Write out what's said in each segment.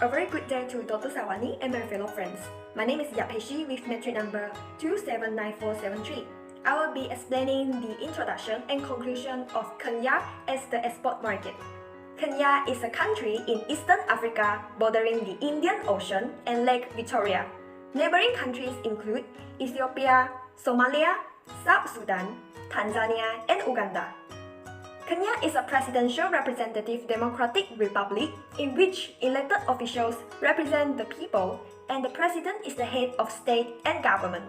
A very good day to Dr. Salwani and my fellow friends. My name is Yapeishi with metric number 279473. I will be explaining the introduction and conclusion of Kenya as the export market. Kenya is a country in Eastern Africa bordering the Indian Ocean and Lake Victoria. Neighboring countries include Ethiopia, Somalia, South Sudan, Tanzania, and Uganda. Kenya is a presidential representative democratic republic in which elected officials represent the people and the president is the head of state and government.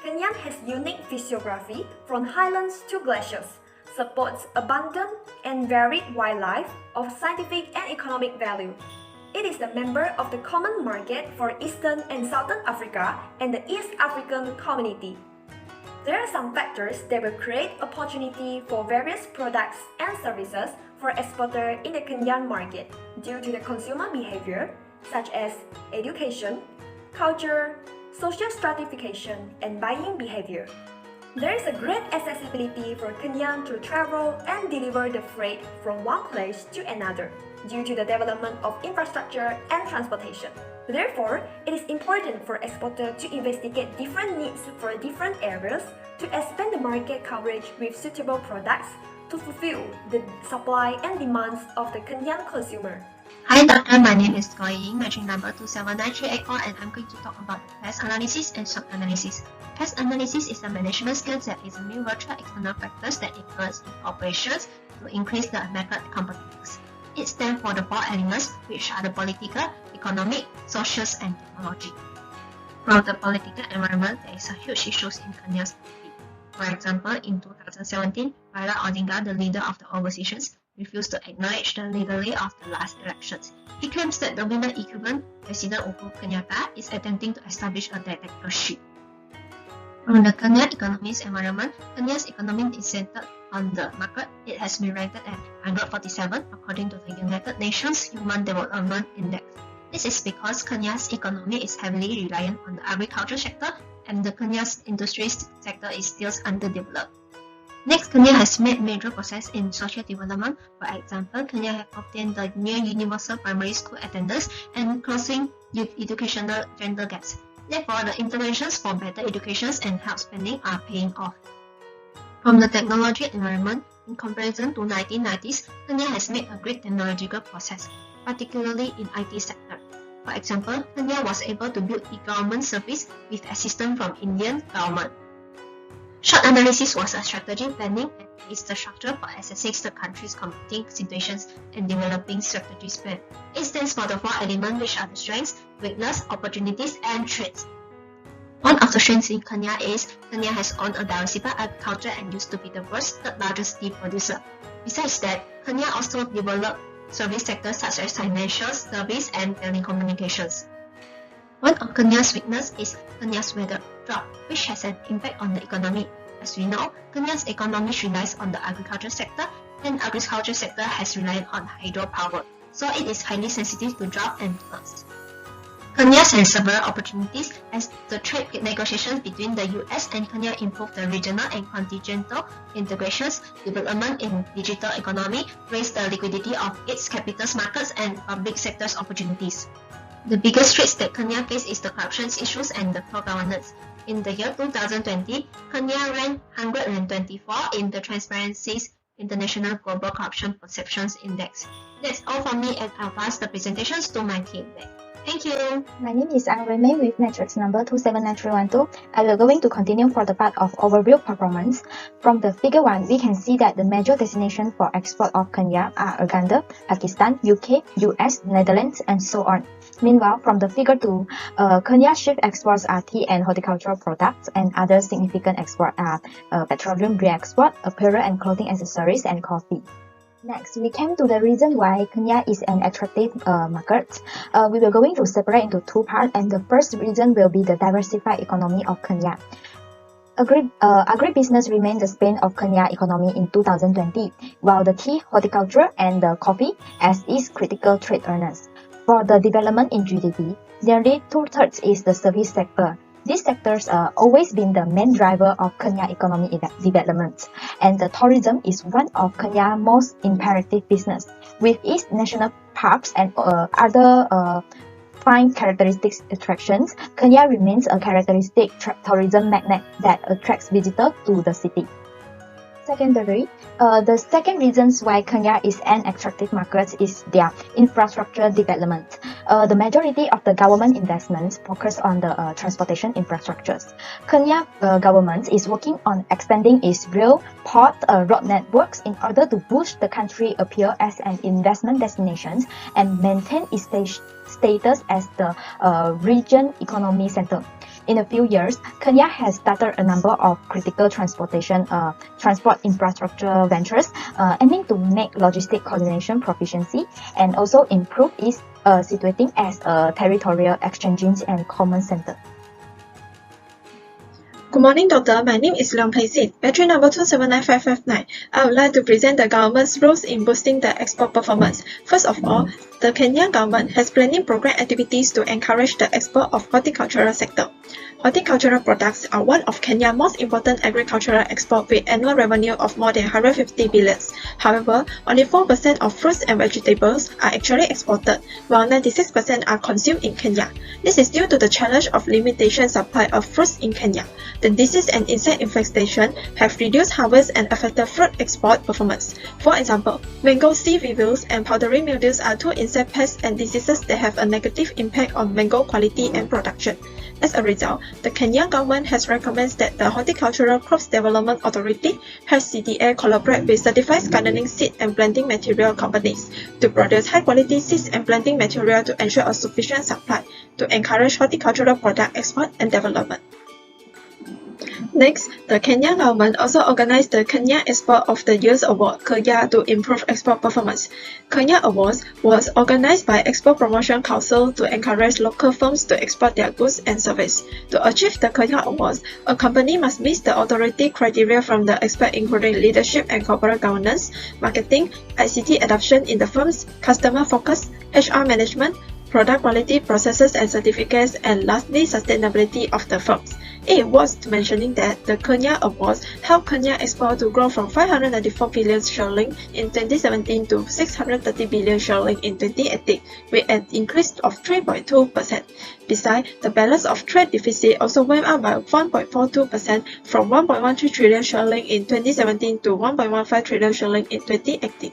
Kenya has unique physiography from highlands to glaciers, supports abundant and varied wildlife of scientific and economic value. It is a member of the Common Market for Eastern and Southern Africa and the East African Community. There are some factors that will create opportunity for various products and services for exporters in the Kenyan market due to the consumer behavior such as education, culture, social stratification, and buying behavior. There is a great accessibility for Kenyan to travel and deliver the freight from one place to another due to the development of infrastructure and transportation. Therefore, it is important for exporters to investigate different needs for different areas to expand the market coverage with suitable products to fulfill the supply and demands of the Kenyan consumer. Hi doctor, my name is YING, metric number 279384, and I'm going to talk about pest analysis and shock analysis. Pest analysis is a management skill that examines virtual external factors that influence operations to increase the market competitiveness. It stands for the four elements, which are the political, economic, social, and technology. From the political environment, there is a huge issue in Kenya's country. For example, in 2017, Raila Odinga, the leader of the oppositions, refused to acknowledge the legality of the last elections. He claims that the women equivalent, President Uhuru Kenyatta, is attempting to establish a dictatorship. From the Kenya economy's environment, Kenya's economy is centered on the market. It has been ranked at 147 according to the United Nations Human Development Index. This is because Kenya's economy is heavily reliant on the agriculture sector and the Kenya's industry sector is still underdeveloped. Next, Kenya has made major progress in social development. For example, Kenya has obtained the near universal primary school attendance and closing educational gender gaps. Therefore, the interventions for better education and health spending are paying off. From the technology environment, in comparison to 1990s, Kenya has made a great technological process, particularly in IT sector. For example, Kenya was able to build e-government service with assistance from Indian government. Shock analysis was a strategic planning and is the structure for assessing the country's competing situations and developing strategies plan. It stands for the four elements which are the strengths, weakness, opportunities, and threats. One of the strengths in Kenya is Kenya has owned a diversified agriculture and used to be the world's third largest tea producer. Besides that, Kenya also developed service sectors such as financial, service, and telecommunications. One of Kenya's weaknesses is Kenya's weather drought, which has an impact on the economy. As we know, Kenya's economy relies on the agriculture sector, and agriculture sector has relied on hydropower, so it is highly sensitive to drought and floods. Kenya has several opportunities as the trade negotiations between the US and Kenya improve the regional and continental integrations, development in digital economy, raise the liquidity of its capital markets and public sector's opportunities. The biggest threats that Kenya faces is the corruption issues and the poor governance. In the year 2020, Kenya ranked 124 in the Transparency's International Global Corruption Perceptions Index. That's all from me, and I'll pass the presentations to my team. Thank you. My name is Remy with matrix number 279312. I will going to continue for the part of overview performance. From the figure 1, we can see that the major destinations for export of Kenya are Uganda, Pakistan, UK, US, Netherlands, and so on. Meanwhile, from the figure 2, Kenya's chief exports are tea and horticultural products, and other significant exports are petroleum re-export, apparel and clothing accessories, and coffee. Next, we came to the reason why Kenya is an attractive market. We will going to separate into two parts, and the first reason will be the diversified economy of Kenya. Agribusiness remained the spine of Kenya economy in 2020, while the tea, horticulture, and the coffee as its critical trade earners. For the development in GDP, nearly 2/3 is the service sector. These sectors are always been the main driver of Kenya economic development, and the tourism is one of Kenya's most imperative business. With its national pubs and other prime characteristics attractions, Kenya remains a characteristic tourism magnet that attracts visitors to the city. Secondary, the second reasons why Kenya is an attractive market is their infrastructure development. The majority of the government investments focus on the transportation infrastructures. Kenya government is working on expanding its rail, port, road networks in order to boost the country appeal as an investment destination and maintain its status as the region economy center. In a few years, Kenya has started a number of critical transport infrastructure ventures aiming to make logistic coordination proficiency and also improve its situating as a territorial exchanging and common center. Good morning, Doctor. My name is LEONG, battery number 279559. I would like to present the government's roles in boosting the export performance. First of all, the Kenyan government has planning program activities to encourage the export of horticultural sector. Horticultural products are one of Kenya's most important agricultural exports with annual revenue of more than 150 billion. However, only 4% of fruits and vegetables are actually exported, while 96% are consumed in Kenya. This is due to the challenge of limitation supply of fruits in Kenya. The disease and insect infestation have reduced harvest and affected fruit export performance. For example, mango seed weevils and powdery mildews are two insect pests and diseases that have a negative impact on mango quality and production. As a result, the Kenyan government has recommended that the Horticultural Crops Development Authority (HCDA) collaborate with certified gardening seed and planting material companies to produce high-quality seeds and planting material to ensure a sufficient supply to encourage horticultural product export and development. Next, the Kenyan government also organized the Kenya Export of the Year Award (KEYA) to improve export performance. Kenya Awards was organized by Export Promotion Council to encourage local firms to export their goods and services. To achieve the Kenya Awards, a company must meet the authority criteria from the expert including leadership and corporate governance, marketing, ICT adoption in the firms, customer focus, HR management, product quality processes and certificates, and lastly, sustainability of the firms. It was mentioning that the Kenya Awards helped Kenya export to grow from 594 billion shilling in 2017 to 630 billion shilling in 2018, with an increase of 3.2%. Besides, the balance of trade deficit also went up by 1.42% from 1.13 trillion shilling in 2017 to 1.15 trillion shilling in 2018.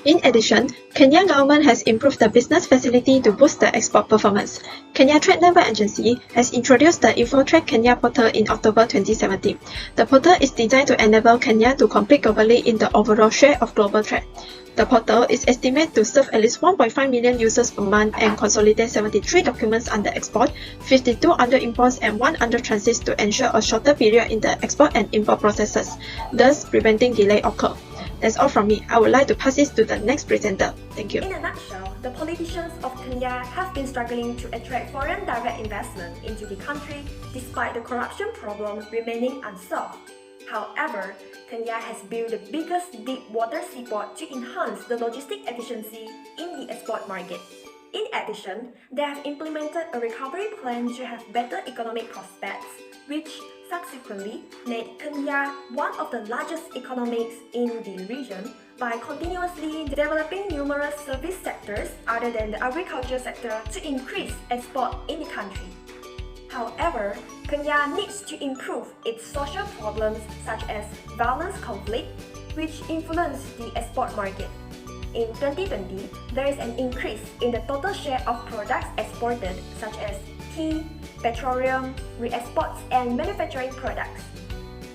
In addition, Kenyan government has improved the business facility to boost the export performance. Kenya Trade Network Agency has introduced the InfoTrade Kenya portal in October 2017. The portal is designed to enable Kenya to compete globally in the overall share of global trade. The portal is estimated to serve at least 1.5 million users per month and consolidate 73 documents under export, 52 under imports, and 1 under transit to ensure a shorter period in the export and import processes, thus preventing delay occur. That's all from me. I would like to pass this to the next presenter. Thank you. In a nutshell, the politicians of Kenya have been struggling to attract foreign direct investment into the country despite the corruption problem remaining unsolved. However, Kenya has built the biggest deep water seaport to enhance the logistic efficiency in the export market. In addition, they have implemented a recovery plan to have better economic prospects, which subsequently made Kenya one of the largest economies in the region by continuously developing numerous service sectors other than the agriculture sector to increase export in the country. However, Kenya needs to improve its social problems such as violence conflict, which influence the export market. In 2020, there is an increase in the total share of products exported such as tea, petroleum, re-exports, and manufacturing products.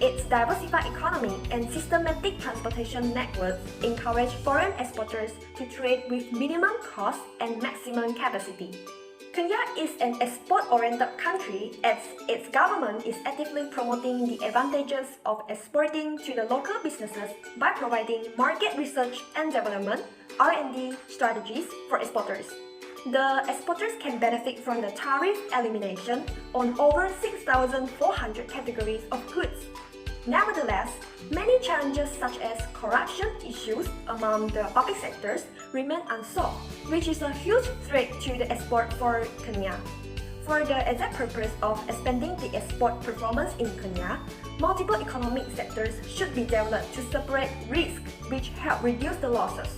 Its diversified economy and systematic transportation networks encourage foreign exporters to trade with minimum cost and maximum capacity. Kenya is an export-oriented country as its government is actively promoting the advantages of exporting to the local businesses by providing market research and development (R&D) strategies for exporters. The exporters can benefit from the tariff elimination on over 6,400 categories of goods. Nevertheless, many challenges such as corruption issues among the public sectors remain unsolved, which is a huge threat to the export for Kenya. For the exact purpose of expanding the export performance in Kenya, multiple economic sectors should be developed to separate risk, which help reduce the losses.